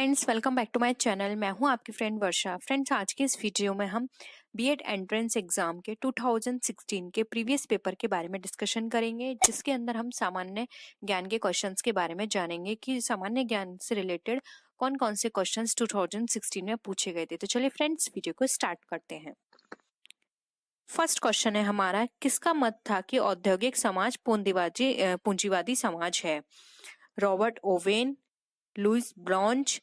Friends, welcome back to my channel. मैं हूं आपकी फ्रेंड वर्षा। फ्रेंड्स, आज के इस वीडियो में हम बीएड एंट्रेंस एग्जाम के 2016 के प्रीवियस पेपर के बारे में डिस्कशन करेंगे, जिसके अंदर हम सामान्य ज्ञान के क्वेश्चंस के बारे में जानेंगे कि सामान्य ज्ञान से रिलेटेड कौन कौन से क्वेश्चंस 2016 में पूछे गए थे। तो चलिए फ्रेंड्स, वीडियो को स्टार्ट करते हैं। फर्स्ट क्वेश्चन है हमारा, किसका मत था कि औद्योगिक समाज पूंजीवादी समाज है? Robert Owen, Louis Blanc,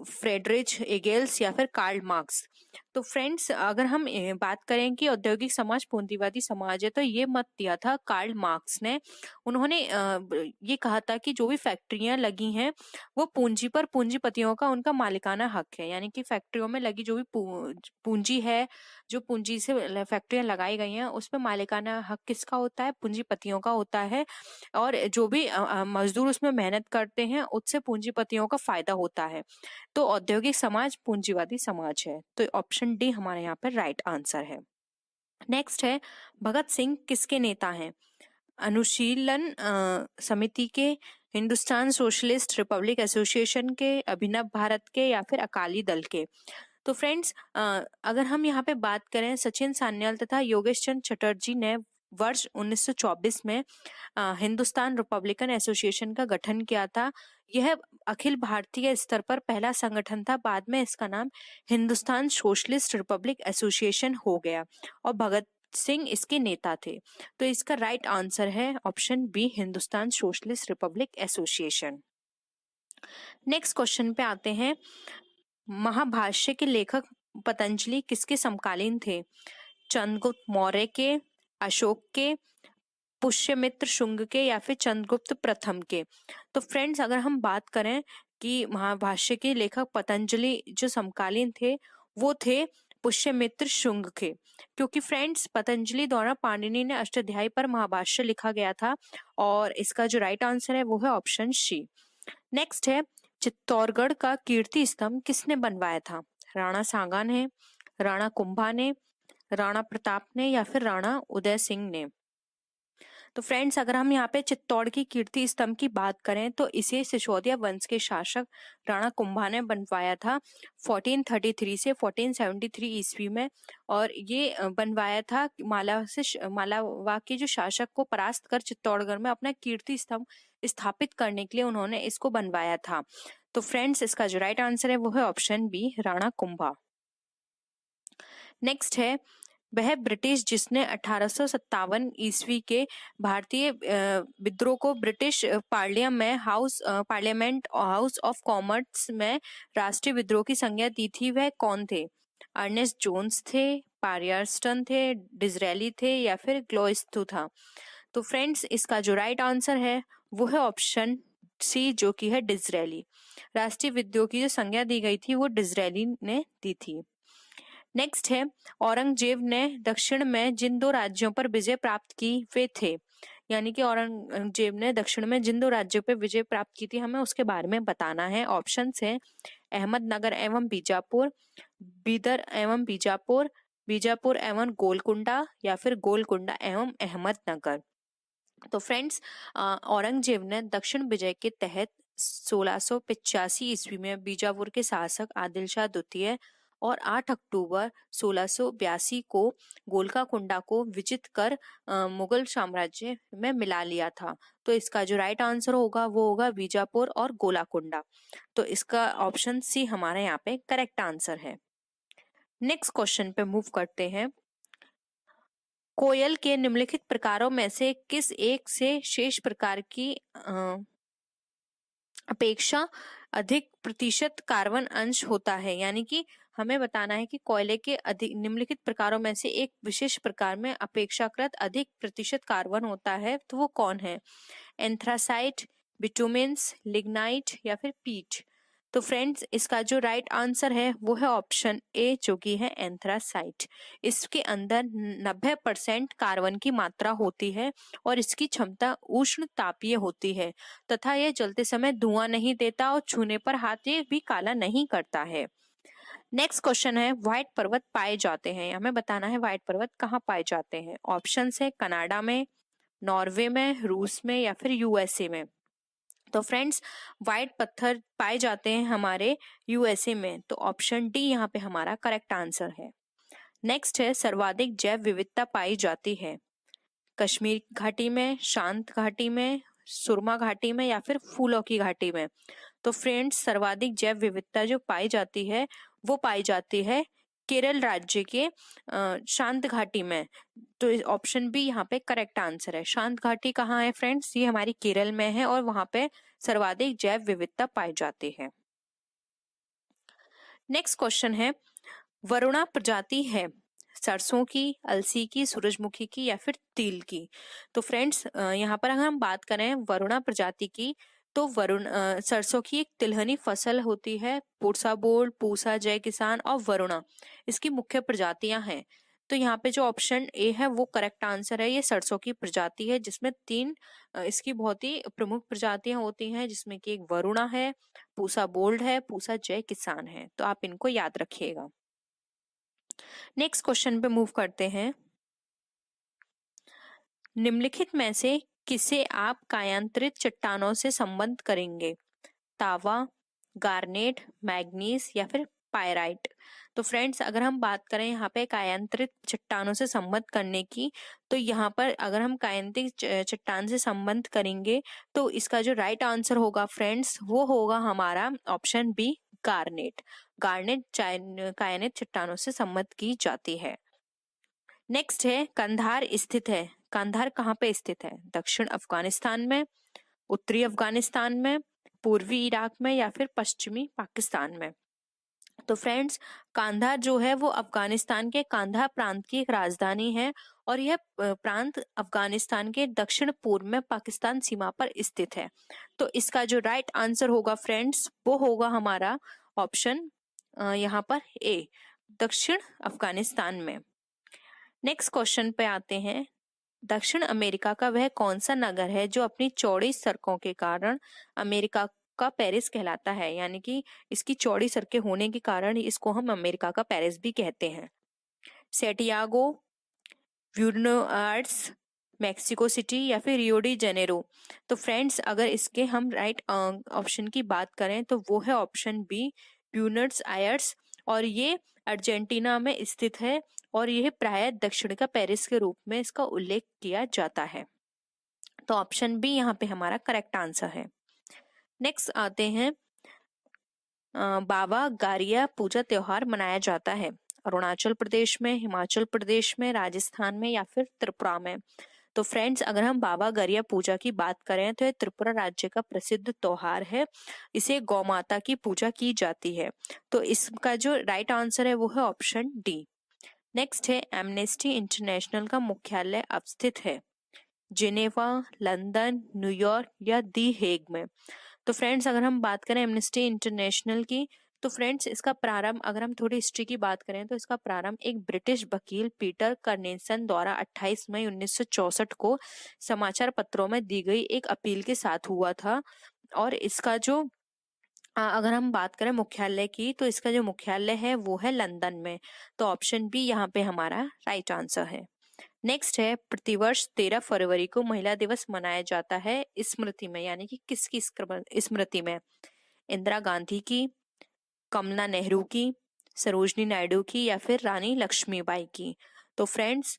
Friedrich Engels या फिर कार्ल मार्क्स? तो फ्रेंड्स, अगर हम बात करें कि औद्योगिक समाज पूंजीवादी समाज है, तो ये मत दिया था कार्ल मार्क्स ने। उन्होंने ये कहा था कि जो भी फैक्ट्रियां लगी हैं वो पूंजी पर पूंजीपतियों का उनका मालिकाना हक है। यानी कि फैक्ट्रियों में लगी जो भी पूंजी है, जो पूंजी से फैक्ट्रियां लगाई गई हैं, उस पर मालिकाना हक किसका होता है? पूंजीपतियों का होता है। और जो भी मजदूर उसमें मेहनत करते हैं, उससे पूंजीपतियों का फायदा होता है। तो औद्योगिक समाज पूंजीवादी समाज है। तो ऑप्शन डी हमारे यहाँ पर राइट आंसर है। नेक्स्ट है, भगत सिंह किसके नेता हैं? अनुशीलन समिति के, हिंदुस्तान सोशलिस्ट रिपब्लिक एसोसिएशन के, अभिनव भारत के या फिर अकाली दल के? तो फ्रेंड्स, अगर हम यहाँ पे बात करें, सचिन सान्याल तथा योगेश चंद्र चटर्जी ने वर्ष 1924 में हिंदुस्तान रिपब्लिकन एसोसिएशन का गठन किया था। यह अखिल भारतीय स्तर पर पहला संगठन था। बाद में इसका नाम हिंदुस्तान सोशलिस्ट रिपब्लिक एसोसिएशन हो गया और भगत सिंह इसके नेता थे। तो इसका राइट आंसर है option B, Hindustan Socialist Republic Association. Next question पे आते हैं। महाभाष्य के लेखक पतंजलि किसके समकालीन थे? चंद्रगुप्त मौर्य के, अशोक के, पुष्यमित्र शुंग के या फिर चंद्रगुप्त प्रथम के? तो फ्रेंड्स, अगर हम बात करें कि महाभाष्य के लेखक पतंजलि जो समकालीन थे, वो थे पुष्यमित्र शुंग के। क्योंकि फ्रेंड्स, पतंजलि द्वारा पाणिनि ने अष्टाध्यायी पर महाभाष्य लिखा गया था और इसका जो राइट आंसर है वो है ऑप्शन सी। नेक्स्ट है, चित्तौड़गढ़ का कीर्ति स्तंभ किसने बनवाया था? राणा सांगा ने, राणा कुंभा ने, राणा प्रताप ने या फिर राणा उदय सिंह ने? तो फ्रेंड्स, अगर हम यहाँ पे चित्तौड़ की कीर्ति स्तंभ की बात करें तो इसे सिसोदिया वंश के शासक राणा कुंभा ने बनवाया था 1433 से 1473 ईस्वी में। और ये बनवाया था मालावा के जो शासक को परास्त कर चित्तौड़गढ़ में अपना कीर्ति स्तंभ स्थापित करने के लिए उन्होंने इसको बनवाया था। तो फ्रेंड्स, इसका जो राइट आंसर है वो है option B, Rana Kumbha. Next है, वह ब्रिटिश जिसने 1857 ईस्वी के भारतीय विद्रोह को British parliament house of commerce में राष्ट्रीय विद्रोह की संज्ञा दी थी, वह कौन थे? अर्नेस्ट जोन्स थे, पायरस्टन थे, डिज़रेली थे या फिर ग्लोइस्तु था? तो फ्रेंड्स, इसका जो राइट आंसर है वो है ऑप्शन सी, जो कि है डिज़रेली। राष्ट्रीय विद्रोह की जो संज्ञा दी गई थी वो डिज़रेली ने दी थी। नेक्स्ट है, औरंगजेब ने दक्षिण में जिन दो राज्यों पर विजय प्राप्त की वे थे? यानी कि औरंगजेब ने दक्षिण में जिन दो राज्यों पर विजय प्राप्त की थी, हमें उसके बारे में बताना है। ऑप्शन है अहमदनगर एवं बीजापुर, बीदर एवं बीजापुर, बीजापुर एवं गोलकुंडा या फिर गोलकुंडा एवं अहमदनगर? तो फ्रेंड्स, औरंगजेब ने दक्षिण विजय के तहत 1685 ईस्वी में बीजापुर के शासक आदिल शाह द्वितीय और 8 अक्टूबर 1682 को गोलकाकुंडा को विजित कर मुगल साम्राज्य में मिला लिया था। तो इसका जो राइट आंसर होगा वो होगा बीजापुर और गोलाकुंडा। तो इसका ऑप्शन सी हमारे यहाँ पे करेक्ट आंसर है। नेक्स्ट क्वेश्चन पे मूव करते हैं। कोयल के निम्नलिखित प्रकारों में से किस एक से शेष प्रकार की अपेक्षा अधिक प्रतिशत कार्बन अंश होता है? यानी कि हमें बताना है कि कोयले के अधिक निम्नलिखित प्रकारों में से एक विशेष प्रकार में अपेक्षाकृत अधिक प्रतिशत कार्बन होता है, तो वो कौन है? एंथ्रासाइट, बिटुमेन्स, लिग्नाइट या फिर पीट? तो फ्रेंड्स, इसका जो राइट आंसर है वो है ऑप्शन ए, जो कि है एंथ्रासाइट। इसके अंदर 90% कार्बन की मात्रा होती है और इसकी क्षमता उष्ण तापीय होती है तथा यह जलते समय धुआं नहीं देता और छूने पर हाथ ये भी काला नहीं करता है। नेक्स्ट क्वेश्चन है, व्हाइट पर्वत पाए जाते हैं? हमें बताना है व्हाइट पर्वत कहाँ पाए जाते हैं। ऑप्शन है कनाडा में, नॉर्वे में, रूस में या फिर यूएसए में? तो फ्रेंड्स व्हाइट पत्थर पाए जाते हैं हमारे यूएसए में, तो ऑप्शन डी यहाँ पे हमारा करेक्ट आंसर है। नेक्स्ट है सर्वाधिक जैव विविधता पाई जाती है कश्मीर घाटी में, शांत घाटी में, सुरमा घाटी में या फिर फूलों की घाटी में। तो फ्रेंड्स सर्वाधिक जैव विविधता जो पाई जाती है वो पाई जाती है केरल राज्य के शांत घाटी में। तो ऑप्शन बी यहाँ पे करेक्ट आंसर है। शांत घाटी कहाँ है फ्रेंड्स? ये हमारी केरल में है और वहां पे सर्वाधिक जैव विविधता पाई जाती है। नेक्स्ट क्वेश्चन है वरुणा प्रजाति है सरसों की, अलसी की, सूरजमुखी की या फिर तिल की। तो फ्रेंड्स यहाँ पर अगर हम बात करें वरुणा प्रजाति की, तो सरसों की एक तिलहनी फसल होती है। पूसा बोल, पूसा, जय किसान और वरुणा इसकी मुख्य प्रजातियां हैं। तो यहाँ पे जो ऑप्शन ए है वो करेक्ट आंसर है। ये सरसों की प्रजाति है जिसमें तीन इसकी बहुत ही प्रमुख प्रजातियां होती हैं, जिसमें कि एक वरुणा है, पूसा बोल्ड है, पूसा जय किसान है। तो आप इनको याद रखिएगा। नेक्स्ट क्वेश्चन पे मूव करते हैं। निम्नलिखित में से किसे आप कायांतरित चट्टानों से संबंध करेंगे? तावा, गार्नेट, मैग्नीज या फिर पायराइट। तो फ्रेंड्स अगर हम बात करें यहाँ पे कायांतरित चट्टानों से संबंध करने की, तो यहाँ पर अगर हम कायांतरित चट्टान से संबंध करेंगे तो इसका जो राइट आंसर होगा फ्रेंड्स वो होगा हमारा ऑप्शन बी गार्नेट। गार्नेट कायांतरित चट्टानों से संबंध की जाती है। नेक्स्ट है कंधार स्थित है। कंधार कहाँ पे स्थित है? दक्षिण अफगानिस्तान में, उत्तरी अफगानिस्तान में, पूर्वी इराक में या फिर पश्चिमी पाकिस्तान में। तो फ्रेंड्स कांधार जो है वो अफगानिस्तान के कांधार प्रांत की एक राजधानी है और यह प्रांत अफगानिस्तान के दक्षिण पूर्व में पाकिस्तान सीमा पर स्थित है। तो इसका जो राइट आंसर होगा फ्रेंड्स वो होगा हमारा ऑप्शन यहाँ पर ए, दक्षिण अफगानिस्तान में। नेक्स्ट क्वेश्चन पे आते हैं। दक्षिण अमेरिका का वह कौन सा नगर है जो अपनी चौड़ी सड़कों के कारण अमेरिका का पेरिस कहलाता है? यानी कि इसकी चौड़ी सड़कें होने के कारण इसको हम अमेरिका का पेरिस भी कहते हैं। सैंटियागो, ब्यूनस, मैक्सिको सिटी या फिर रियो डी जेनेरो। तो फ्रेंड्स अगर इसके हम राइट ऑप्शन की बात करें तो वो है ऑप्शन बी, ब्यूनस आयर्स, और ये अर्जेंटीना में स्थित है और यह प्राय दक्षिण का पेरिस के रूप में इसका उल्लेख किया जाता है। तो ऑप्शन बी यहाँ पे हमारा करेक्ट आंसर है। नेक्स्ट आते हैं बाबा गारिया पूजा त्योहार मनाया जाता है अरुणाचल प्रदेश में, हिमाचल प्रदेश में, राजस्थान में या फिर त्रिपुरा में। तो फ्रेंड्स अगर हम बाबा गरिया पूजा की बात करें तो ये त्रिपुरा राज्य का प्रसिद्ध त्योहार है। इसे गौ माता की पूजा की जाती है। तो इसका जो राइट आंसर है वो है ऑप्शन डी। नेक्स्ट है एमनेस्टी इंटरनेशनल का मुख्यालय अवस्थित है जिनेवा, लंदन, न्यूयॉर्क या दी हेग में। तो फ्रेंड्स अगर हम बात करें एमनेस्टी इंटरनेशनल की, तो फ्रेंड्स इसका प्रारंभ अगर हम थोड़ी हिस्ट्री की बात करें तो इसका प्रारंभ एक ब्रिटिश वकील पीटर कर्नेसन द्वारा 28 मई 1964 को समाचार पत्रों में दी गई एक अपील के साथ हुआ था। और इसका जो अगर हम बात करें मुख्यालय की, तो इसका जो मुख्यालय है वो है लंदन में। तो ऑप्शन बी यहाँ पे हमारा राइट आंसर है। नेक्स्ट है प्रतिवर्ष 13 फरवरी को महिला दिवस मनाया जाता है स्मृति में, यानी कि किसकी स्मृति में? इंदिरा गांधी की, कमला नेहरू की, सरोजनी नायडू की या फिर रानी लक्ष्मीबाई की। तो फ्रेंड्स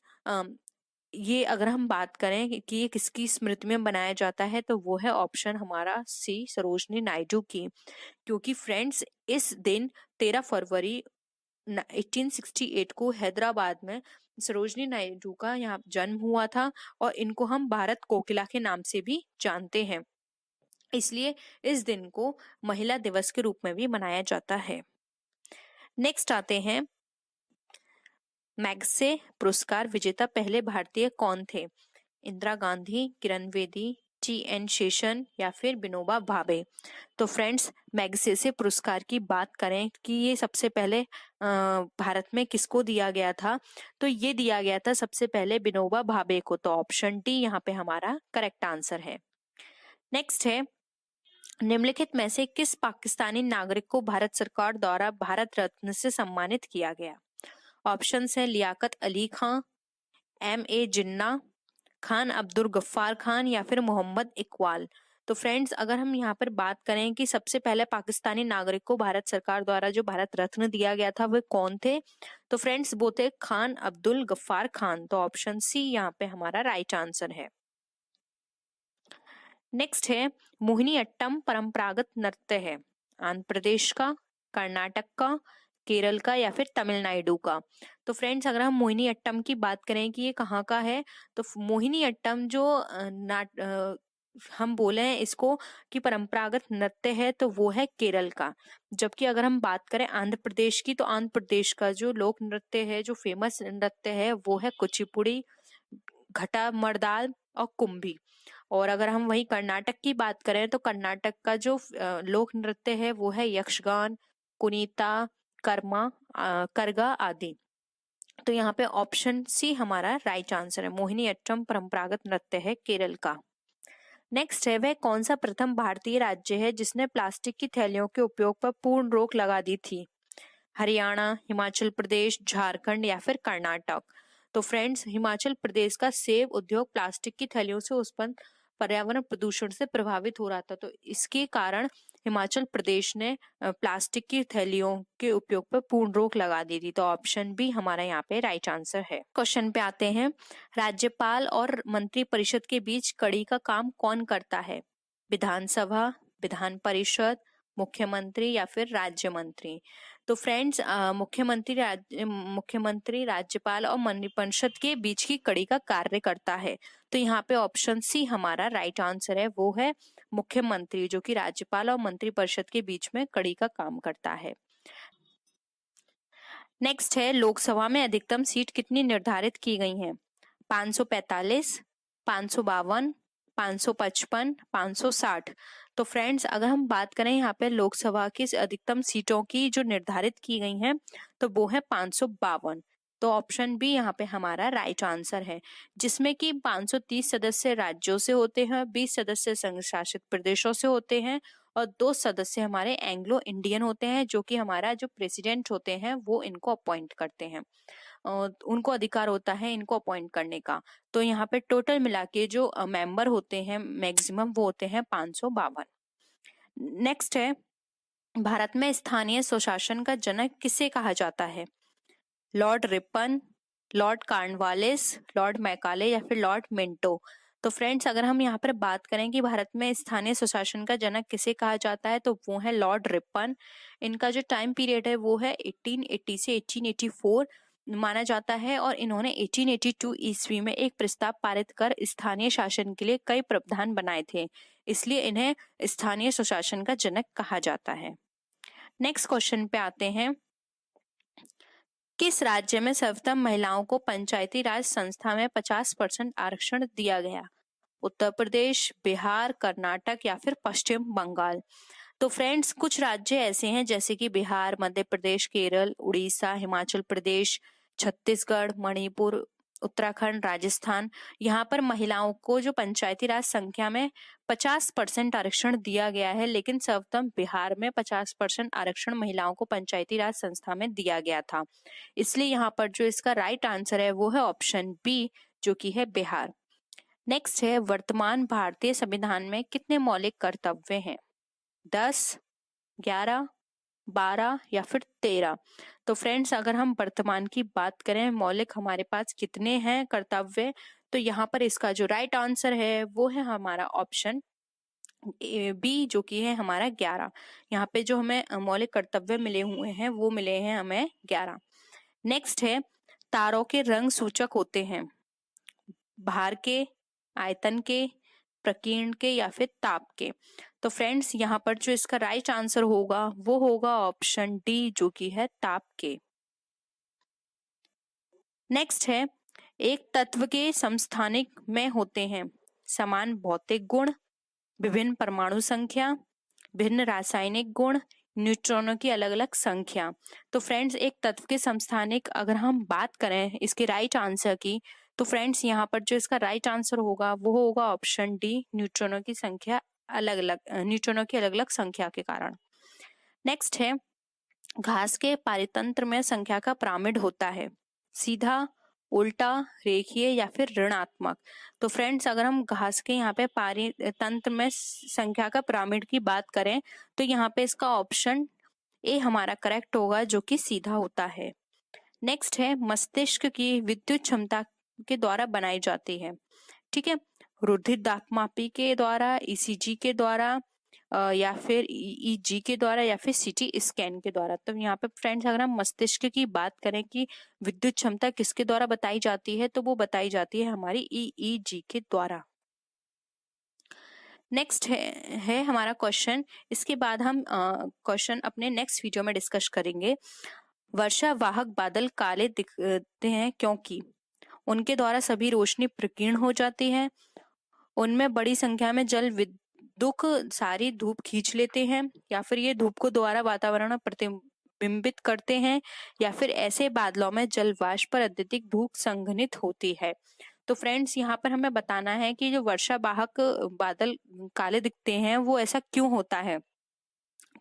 ये अगर हम बात करें कि ये किसकी स्मृति में बनाया जाता है तो वो है ऑप्शन हमारा सी, सरोजनी नायडू की। क्योंकि फ्रेंड्स इस दिन 13 फरवरी 1868 को हैदराबाद में सरोजनी नायडू का यहाँ जन्म हुआ था और इनको हम भारत कोकिला के नाम से भी जानते हैं, इसलिए इस दिन को महिला दिवस के रूप में भी मनाया जाता है। नेक्स्ट आते हैं मैग्से पुरस्कार विजेता पहले भारतीय कौन थे? इंदिरा गांधी, किरण बेदी, टी.एन. शेषन या फिर विनोबा भावे। तो फ्रेंड्स मैग्सेसे पुरस्कार की बात करें कि ये सबसे पहले भारत में किसको दिया गया था, तो ये दिया गया था सबसे पहले विनोबा भावे को। तो ऑप्शन डी यहाँ पे हमारा करेक्ट आंसर है। नेक्स्ट है निम्नलिखित में से किस पाकिस्तानी नागरिक को भारत सरकार द्वारा भारत रत्न से सम्मानित किया गया? ऑप्शन है लियाकत अली खां, M.A. जिन्ना, खान अब्दुल गफ्फार खान या फिर मोहम्मद इकबाल। तो फ्रेंड्स अगर हम यहाँ पर बात करें कि सबसे पहले पाकिस्तानी नागरिक को भारत सरकार द्वारा जो भारत रत्न दिया गया था, वे कौन थे? तो फ्रेंड्स वो थे खान अब्दुल गफ्फार खान। तो ऑप्शन सी यहाँ पे हमारा राइट आंसर है। नेक्स्ट है मोहिनी अट्टम परंपरागत नृत्य है आंध्र प्रदेश का, कर्नाटक का, केरल का या फिर तमिलनाडु का। तो फ्रेंड्स अगर हम मोहिनी अट्टम की बात करें कि ये कहाँ का है, तो मोहिनी अट्टम जो हम बोले हैं इसको कि परंपरागत नृत्य है, तो वो है केरल का। जबकि अगर हम बात करें आंध्र प्रदेश की, तो आंध्र प्रदेश का जो लोक नृत्य है, जो फेमस नृत्य है, वो है कुचिपुड़ी, घटा मर्दाल और कुंभी। और अगर हम वही कर्नाटक की बात करें, तो कर्नाटक का जो लोक नृत्य है वो है यक्षगान, कुनीता, करगा आदि। तो यहाँ पे ऑप्शन सी हमारा राइट आंसर है। मोहिनी अट्टम परंपरागत नृत्य है केरल का। नेक्स्ट है वह कौन सा प्रथम भारतीय राज्य है जिसने प्लास्टिक की थैलियों के उपयोग पर पूर्ण रोक लगा दी थी? हरियाणा, हिमाचल प्रदेश, झारखंड या फिर कर्नाटक। तो फ्रेंड्स हिमाचल प्रदेश का सेब उद्योग प्लास्टिक की थैलियों से उत्पन्न पर्यावरण प्रदूषण से प्रभावित हो रहा था, तो इसके कारण हिमाचल प्रदेश ने प्लास्टिक की थैलियों के उपयोग पर पूर्ण रोक लगा दी थी। तो ऑप्शन बी हमारा यहाँ पे राइट आंसर है। क्वेश्चन पे आते हैं, राज्यपाल और मंत्री परिषद के बीच कड़ी का काम कौन करता है? विधानसभा, विधान परिषद, मुख्यमंत्री या फिर राज्य मंत्री। तो फ्रेंड्स मुख्यमंत्री राज्यपाल और मंत्रिपरिषद के बीच की कड़ी का कार्य करता है। तो यहाँ पे ऑप्शन सी हमारा राइट आंसर है, वो है मुख्यमंत्री, जो कि राज्यपाल और मंत्रिपरिषद के बीच में कड़ी का काम करता है। नेक्स्ट है लोकसभा में अधिकतम सीट कितनी निर्धारित की गई हैं? 545, 552, 555, 560। तो फ्रेंड्स अगर हम बात करें यहाँ पे लोकसभा की अधिकतम सीटों की जो निर्धारित की गई हैं, तो वो है 552। तो ऑप्शन बी यहाँ पे हमारा राइट आंसर है, जिसमें कि 530 सदस्य राज्यों से होते हैं, 20 सदस्य संघ शासित प्रदेशों से होते हैं और 2 सदस्य हमारे एंग्लो इंडियन होते हैं, जो कि हमारा जो प्रेसिडेंट होते हैं वो इनको अपॉइंट करते हैं। उनको अधिकार होता है इनको अपॉइंट करने का। तो यहाँ पे टोटल मिला के जो मेंबर होते हैं मैक्सिमम वो होते हैं 552। नेक्स्ट है भारत में स्थानीय स्वशासन का जनक किसे कहा जाता है? Lord Ripon, Lord Cornwallis, Lord Macaulay या फिर लॉर्ड मिंटो। तो फ्रेंड्स अगर हम यहाँ पर बात करें कि भारत में स्थानीय स्वशासन का जनक किसे कहा जाता है, तो वो है लॉर्ड रिपन। इनका जो टाइम पीरियड है वो है 1880 से 1884 माना जाता है और इन्होंने 1882 ईस्वी में एक प्रस्ताव पारित कर स्थानीय शासन के लिए कई प्रावधान बनाए थे, इसलिए इन्हें स्थानीय स्वशासन का जनक कहा जाता है। नेक्स्ट क्वेश्चन पे आते हैं, किस राज्य में सर्वप्रथम महिलाओं को पंचायती राज संस्था में 50% आरक्षण दिया गया? उत्तर प्रदेश, बिहार, कर्नाटक या फिर पश्चिम बंगाल। तो फ्रेंड्स कुछ राज्य ऐसे हैं जैसे कि बिहार, मध्य प्रदेश, केरल, उड़ीसा, हिमाचल प्रदेश, छत्तीसगढ़, मणिपुर, उत्तराखंड, राजस्थान। यहाँ पर महिलाओं को जो पंचायती राज संख्या में 50% आरक्षण दिया गया है, लेकिन सर्वप्रथम बिहार में 50% आरक्षण महिलाओं को पंचायती राज संस्था में दिया गया था। इसलिए यहाँ पर जो इसका राइट आंसर है वो है ऑप्शन बी, जो कि है बिहार। नेक्स्ट है वर्तमान भारतीय संविधान में कितने मौलिक कर्तव्य हैं? 10, 11, 12 या फिर 13। तो फ्रेंड्स अगर हम वर्तमान की बात करें मौलिक हमारे पास कितने हैं कर्तव्य, तो यहाँ पर इसका जो राइट आंसर है वो है हमारा ऑप्शन बी, जो कि है हमारा 11। यहाँ पे जो हमें मौलिक कर्तव्य मिले हुए हैं वो मिले हैं हमें 11। नेक्स्ट है तारों के रंग सूचक होते हैं भार के, आयतन के, प्रकीर्ण के या फिर ताप के। तो फ्रेंड्स यहाँ पर जो इसका राइट आंसर होगा वो होगा ऑप्शन डी, जो कि है ताप के। नेक्स्ट है एक तत्व के समस्थानिक में होते हैं समान भौतिक गुण, विभिन्न परमाणु संख्या, भिन्न रासायनिक गुण, न्यूट्रॉनों की अलग अलग संख्या। तो फ्रेंड्स एक तत्व के समस्थानिक अगर हम बात करें इसके राइट आंसर की, तो फ्रेंड्स यहाँ पर जो इसका राइट आंसर होगा वो होगा ऑप्शन डी, न्यूट्रॉनों की संख्या अलग अलग, न्यूट्रॉनों की अलग अलग संख्या के कारण। नेक्स्ट है घास के पारितंत्र में संख्या का पिरामिड होता है सीधा, उल्टा, रेखीय या फिर ऋणात्मक। तो फ्रेंड्स अगर हम घास के यहाँ पे पारी तंत्र में संख्या का पिरामिड की बात करें तो यहाँ पे इसका ऑप्शन ए हमारा करेक्ट होगा, जो कि सीधा होता है। नेक्स्ट है मस्तिष्क की विद्युत क्षमता के द्वारा बनाई जाती है। ठीक है, रुधिर दाबमापी के द्वारा, ईसीजी के द्वारा, या फिर ईईजी के द्वारा, या फिर सीटी स्कैन के द्वारा। तो यहाँ पे फ्रेंड्स अगर हम मस्तिष्क की बात करें कि विद्युत क्षमता किसके द्वारा बताई जाती है, तो वो बताई जाती है हमारी ईईजी के द्वारा। नेक्स्ट है हमारा क्वेश्चन। इसके बाद हम क्वेश्चन अपने नेक्स्ट वीडियो में डिस्कस करेंगे। वर्षा वाहक बादल काले दिखते हैं क्योंकि उनके द्वारा सभी रोशनी प्रकीर्ण हो जाती है, उनमें बड़ी संख्या में जल विद्युत सारी धूप खींच लेते हैं, या फिर ये धूप को दोबारा वातावरण में प्रतिबिंबित करते हैं, या फिर ऐसे बादलों में जल वाष्प पर अत्यधिक धूप संघनित होती है। तो फ्रेंड्स यहाँ पर हमें बताना है कि जो वर्षा वाहक बादल काले दिखते हैं वो ऐसा क्यों होता है।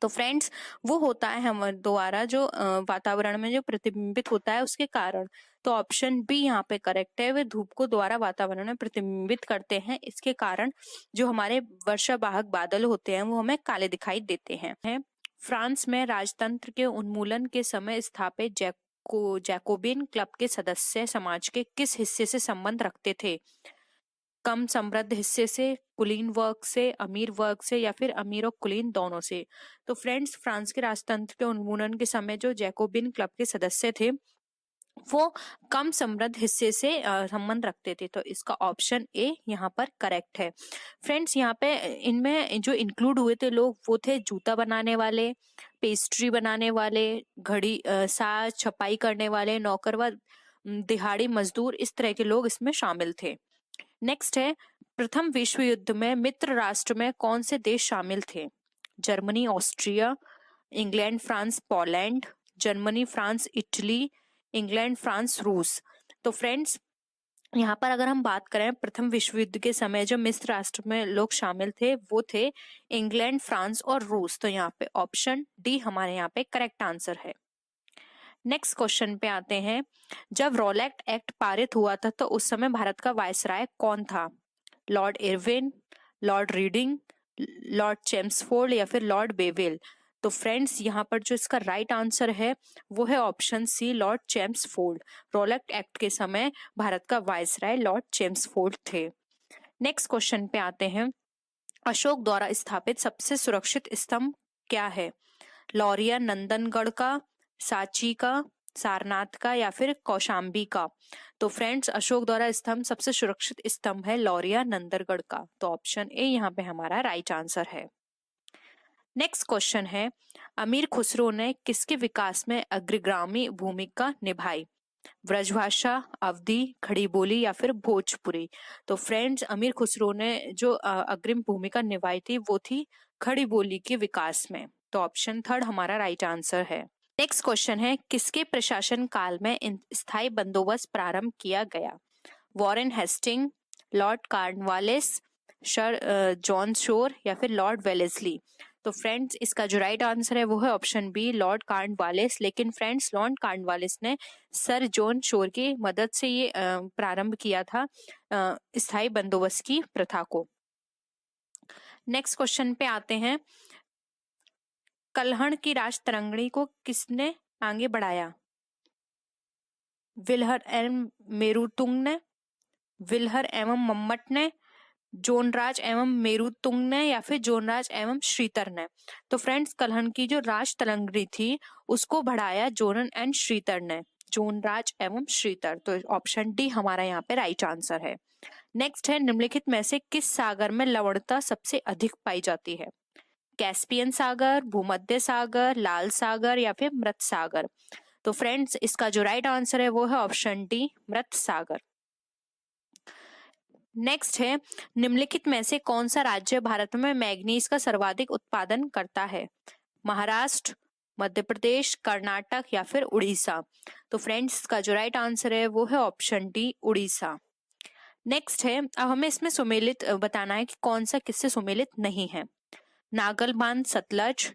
तो फ्रेंड्स वो होता है हमारे द्वारा जो वातावरण में जो प्रतिबिंबित होता है उसके कारण। तो ऑप्शन बी यहाँ पे करेक्ट है, वे धूप को द्वारा वातावरण में प्रतिबिंबित करते हैं, इसके कारण जो हमारे वर्षा वाहक बादल होते हैं वो हमें काले दिखाई देते हैं। फ्रांस में राजतंत्र के उन्मूलन के समय स्थापित जैकोबिन क्लब के सदस्य समाज के किस हिस्से से संबंध रखते थे? कम समृद्ध हिस्से से, कुलीन वर्ग से, अमीर वर्ग से, या फिर अमीर और कुलीन दोनों से। तो फ्रेंड्स फ्रांस के राजतंत्र के उन्मूलन के समय जो जैकोबिन क्लब के सदस्य थे वो कम समृद्ध हिस्से से संबंध रखते थे। तो इसका ऑप्शन ए यहाँ पर करेक्ट है। फ्रेंड्स यहाँ पे इनमें जो इंक्लूड हुए थे लोग वो थे जूता बनाने वाले, पेस्ट्री बनाने वाले, घड़ी साज छपाई करने वाले, नौकर व दिहाड़ी मजदूर, इस तरह के लोग इसमें शामिल थे। नेक्स्ट है प्रथम विश्व युद्ध में मित्र राष्ट्र में कौन से देश शामिल थे? Germany, Austria, England, France, Poland, Germany, France, Italy, England, France, रूस। तो फ्रेंड्स यहाँ पर अगर हम बात करें प्रथम विश्व युद्ध के समय जो मित्र राष्ट्र में लोग शामिल थे वो थे इंग्लैंड, फ्रांस और रूस। तो यहाँ पे ऑप्शन डी हमारे यहाँ पे करेक्ट आंसर है। नेक्स्ट क्वेश्चन पे आते हैं। जब रॉलेट एक्ट पारित हुआ था तो उस समय भारत का वायसराय कौन था? Lord Irwin, Lord reading, Lord Chelmsford, या फिर लॉर्ड बेवेल। तो फ्रेंड्स यहाँ पर जो इसका राइट आंसर है वो है option C, Lord Chelmsford. Rowlatt Act के समय भारत का वायसराय लॉर्ड चेम्सफोर्ड थे। नेक्स्ट क्वेश्चन पे आते हैं। अशोक द्वारा स्थापित सबसे सुरक्षित स्तंभ क्या है? लौरिया नंदनगढ़ का, सांची का, सारनाथ का, या फिर कौशाम्बी का। तो फ्रेंड्स अशोक द्वारा स्तंभ सबसे सुरक्षित स्तंभ है लौरिया नंदनगढ़ का। तो ऑप्शन ए यहाँ पे हमारा राइट आंसर है। नेक्स्ट क्वेश्चन है अमीर खुसरो ने किसके विकास में अग्रगामी भूमिका निभाई? ब्रजभाषा, अवधी, खड़ी बोली, या फिर भोजपुरी। तो फ्रेंड्स अमीर खुसरो ने जो अग्रिम भूमिका निभाई थी वो थी खड़ी बोली के विकास में। तो ऑप्शन थर्ड हमारा राइट आंसर है। नेक्स्ट क्वेश्चन है किसके प्रशासन काल में स्थायी बंदोबस्त प्रारंभ किया गया? Warren Hasting, Lord Cornwallis, Sir John Shore, या फिर लॉर्ड वेलेस्ली। तो फ्रेंड्स इसका जो राइट आंसर है वो है ऑप्शन बी, लॉर्ड कॉर्नवालिस। लेकिन फ्रेंड्स लॉर्ड कॉर्नवालिस ने सर जॉन शोर की मदद से ये प्रारंभ किया था स्थायी बंदोबस्त की प्रथा को। नेक्स्ट क्वेश्चन पे आते हैं। कल्हण की राजतरंगिणी को किसने आगे बढ़ाया? विल्हर एवं मेरुतुंग ने, विल्हर एवं मम्मट ने, जोनराज एवं मेरुतुंग ने, या फिर जोनराज एवं श्रीतर ने। तो फ्रेंड्स कल्हण की जो राज तरंगिणी थी उसको बढ़ाया जोनन एंड श्रीतर ने, जोनराज एवं श्रीतर। तो ऑप्शन डी हमारा यहाँ पे राइट आंसर है। नेक्स्ट है निम्नलिखित में से किस सागर में लवणता सबसे अधिक पाई जाती है? कैस्पियन सागर, भूमध्य सागर, लाल सागर, या फिर मृत सागर। तो फ्रेंड्स इसका जो राइट आंसर है वो है ऑप्शन डी, मृत सागर। नेक्स्ट है निम्नलिखित में से कौन सा राज्य भारत में मैग्नीज का सर्वाधिक उत्पादन करता है? महाराष्ट्र, मध्य प्रदेश, कर्नाटक, या फिर उड़ीसा। तो फ्रेंड्स इसका जो राइट आंसर है वो है ऑप्शन डी, उड़ीसा। नेक्स्ट है अब हमें इसमें सुमेलित बताना है कि कौन सा किससे सुमेलित नहीं है। नागल बांध सतलज,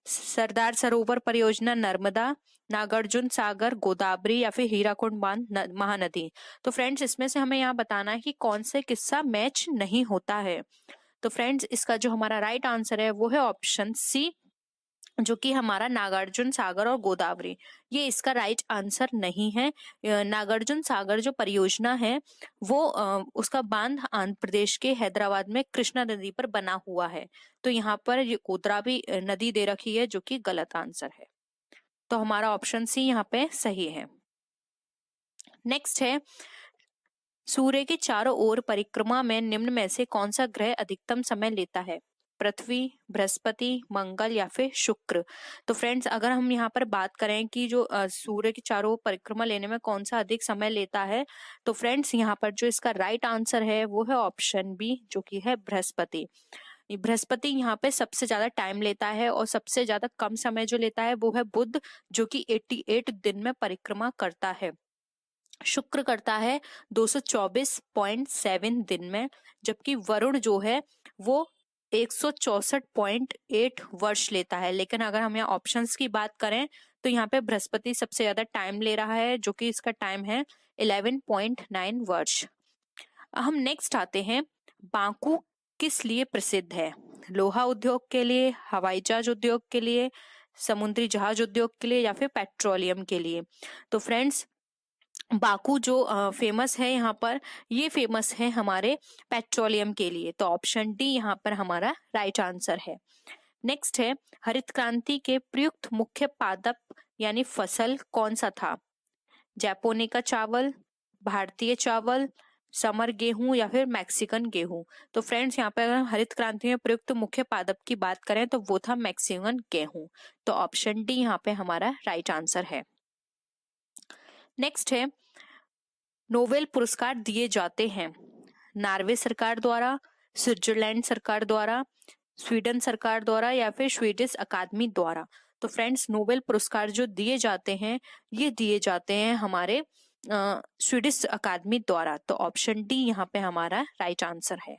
सरदार सरोवर परियोजना, नर्मदा, नागार्जुन सागर, गोदावरी या फिर हीराकुंड बांध, महानदी। तो फ्रेंड्स इसमें से हमें यहाँ बताना है कि कौन से किस्सा मैच नहीं होता है। तो फ्रेंड्स इसका जो हमारा राइट आंसर है वो है ऑप्शन सी, जो कि हमारा नागार्जुन सागर और गोदावरी। ये इसका राइट आंसर नहीं है। नागार्जुन सागर जो परियोजना है वो उसका बांध आंध्र प्रदेश के हैदराबाद में कृष्णा नदी पर बना हुआ है। तो यहाँ पर ये गोदावरी नदी दे रखी है, जो कि गलत आंसर है। तो हमारा ऑप्शन सी यहाँ पे सही है। नेक्स्ट है, सूर्य के चारों ओर परिक्रमा में निम्न में से कौन सा ग्रह अधिकतम समय लेता है? पृथ्वी, बृहस्पति, मंगल या फिर शुक्र। तो फ्रेंड्स अगर हम यहाँ पर बात करें कि जो सूर्य के चारों ओर परिक्रमा लेने में कौन सा अधिक समय लेता है, तो फ्रेंड्स यहाँ पर जो इसका राइट आंसर है वो है ऑप्शन बी, जो कि है बृहस्पति। बृहस्पति यहाँ पे सबसे ज्यादा टाइम लेता है, और सबसे ज्यादा कम समय जो लेता है वो है बुध, जो कि 88 दिन में परिक्रमा करता है। शुक्र करता है 224.7 दिन में, जबकि वरुण जो है वो 164.8 वर्ष लेता है। लेकिन अगर हम यहाँ ऑप्शंस की बात करें तो यहाँ पे बृहस्पति सबसे ज्यादा टाइम ले रहा है, जो कि इसका टाइम है 11.9 वर्ष। हम नेक्स्ट आते हैं, बांकू किस लिए प्रसिद्ध है? लोहा उद्योग के लिए, हवाई जहाज उद्योग के लिए, समुद्री जहाज उद्योग के लिए या फिर पेट्रोलियम के लिए। तो फ्रेंड्स बाकू जो फेमस है यहाँ पर, ये फेमस है हमारे पेट्रोलियम के लिए। तो ऑप्शन डी यहाँ पर हमारा राइट आंसर है। नेक्स्ट है, हरित क्रांति के प्रयुक्त मुख्य पादप यानी फसल कौन सा था? जैपोनिका चावल, भारतीय चावल, समर गेहूं या फिर मैक्सिकन गेहूं। तो फ्रेंड्स यहाँ पे अगर हरित क्रांति में प्रयुक्त मुख्य पादप की बात करें तो वो था मैक्सिकन गेहूं। तो ऑप्शन डी यहाँ पे हमारा राइट आंसर है। नेक्स्ट है, नोबेल पुरस्कार दिए जाते हैं नॉर्वे सरकार द्वारा, स्विट्जरलैंड सरकार द्वारा, स्वीडन सरकार द्वारा या फिर स्वीडिश अकादमी द्वारा। तो फ्रेंड्स नोबेल पुरस्कार जो दिए जाते हैं ये दिए जाते हैं हमारे स्वीडिश अकादमी द्वारा। तो ऑप्शन डी यहाँ पे हमारा राइट आंसर है।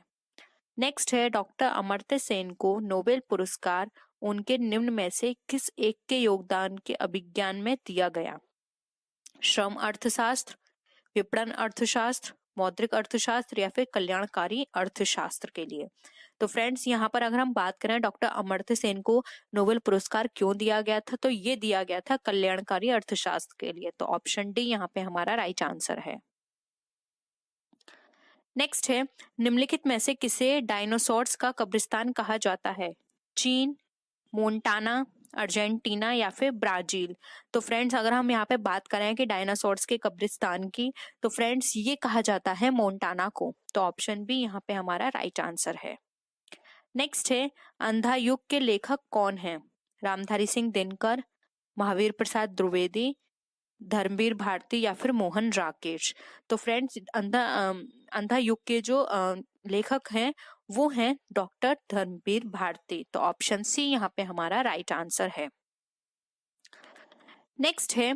नेक्स्ट है, डॉक्टर अमर्त्य सेन को नोबेल पुरस्कार उनके निम्न में से किस एक के योगदान के अभिज्ञान में दिया गया? श्रम अर्थशास्त्र, विपणन अर्थशास्त्र, मौद्रिक अर्थशास्त्र या फिर कल्याणकारी अर्थशास्त्र के लिए। तो फ्रेंड्स यहाँ पर अगर हम बात करें डॉक्टर अमर्त्य सेन को नोबेल पुरस्कार क्यों दिया गया था, तो ये दिया गया था कल्याणकारी अर्थशास्त्र के लिए। तो ऑप्शन डी यहाँ पे हमारा राइट आंसर है। नेक्स्ट है, निम्नलिखित में से किसे डायनासोर्स का कब्रिस्तान कहा जाता है? चीन, मोन्टाना, अर्जेंटीना या फिर ब्राजील। तो फ्रेंड्स अगर हम यहाँ पे बात करें कि डायनासोर्स के कब्रिस्तान की, तो फ्रेंड्स ये कहा जाता है मोन्टाना को। तो ऑप्शन बी यहाँ पे हमारा राइट आंसर है। नेक्स्ट है, अंधा युग के लेखक कौन है? रामधारी सिंह दिनकर, महावीर प्रसाद द्विवेदी, धर्मवीर भारती या फिर मोहन राकेश। तो फ्रेंड्स अंधा युग के जो लेखक हैं वो हैं डॉक्टर धर्मवीर भारती। तो ऑप्शन सी यहाँ पे हमारा राइट आंसर है। नेक्स्ट है,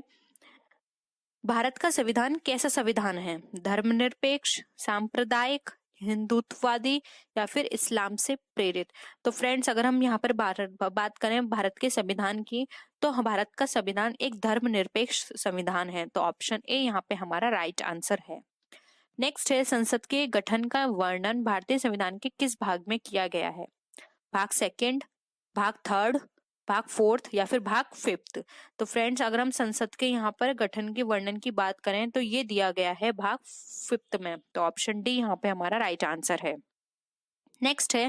भारत का संविधान कैसा संविधान है? धर्मनिरपेक्ष, सांप्रदायिक, हिंदुत्ववादी या फिर इस्लाम से प्रेरित। तो फ्रेंड्स अगर हम यहाँ पर बात करें भारत के संविधान की, तो भारत का संविधान एक धर्मनिरपेक्ष संविधान है। तो ऑप्शन ए यहाँ पे हमारा राइट आंसर है। नेक्स्ट है, संसद के गठन का वर्णन भारतीय संविधान के किस भाग में किया गया है? भाग सेकंड, भाग थर्ड, भाग फोर्थ या फिर भाग फिफ्थ। तो फ्रेंड्स अगर हम संसद के यहाँ पर गठन के वर्णन की बात करें तो ये दिया गया है भाग फिफ्थ में। तो ऑप्शन डी यहाँ पे हमारा राइट आंसर है। नेक्स्ट है,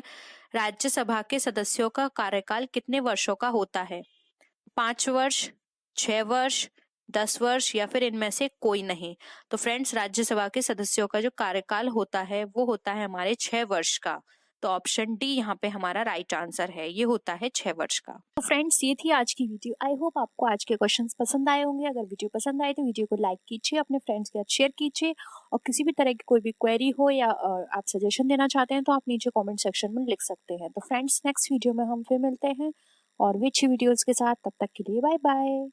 राज्यसभा के सदस्यों का कार्यकाल कितने वर्षों का होता है? 5 वर्ष, 6 वर्ष, 10 वर्ष या फिर इनमें से कोई नहीं। तो फ्रेंड्स राज्यसभा के सदस्यों का जो कार्यकाल होता है वो होता है हमारे 6 वर्ष का। तो ऑप्शन डी यहाँ पे हमारा राइट आंसर है, ये होता है 6 वर्ष का। तो फ्रेंड्स ये थी आज की वीडियो। आई होप आपको आज के क्वेश्चंस पसंद आए होंगे। अगर वीडियो पसंद आए तो वीडियो को लाइक कीजिए, अपने फ्रेंड्स के साथ शेयर कीजिए, और किसी भी तरह की कोई भी क्वेरी हो या आप सजेशन देना चाहते हैं तो आप नीचे कॉमेंट सेक्शन में लिख सकते हैं। तो फ्रेंड्स नेक्स्ट वीडियो में हम फिर मिलते हैं और भी अच्छी वीडियोज के साथ। तब तक के लिए बाय बाय।